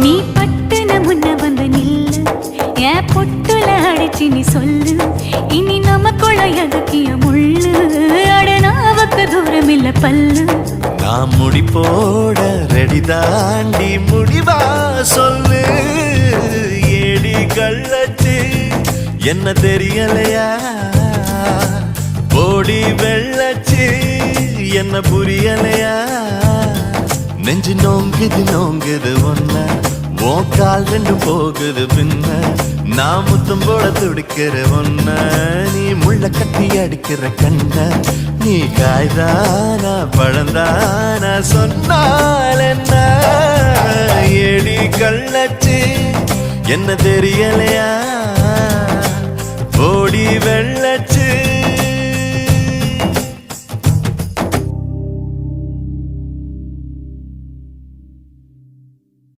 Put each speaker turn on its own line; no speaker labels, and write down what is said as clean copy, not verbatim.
நீ பட்டுன முன்ன வந்து நில்லு என் பொட்டுல அடிச்சு நீ சொல்லு இனி நமக்குள்ள எதுக்கிய முள்ளு அடனாவுக்கு தூரம் இல்ல பல்லு
நான் முடி போட ரெடி தாண்டி முடிவா சொல்லு ஏடி கள்ளச்சு என்ன தெரியலையா போடி வெள்ளச்சு என்ன புரியலையா நெஞ்சு நோங்குது ஒன்ன கால் ரெண்டு போகுது பின்ன நான் முத்தம் போட துடிக்கிற ஒன்ன நீ முள்ள கட்டி அடிக்கிற கண்ண நீ காய்தானா பழந்தானா சொன்னால் என்ன ஏடி கள்ளச்சு என்ன தெரியலையா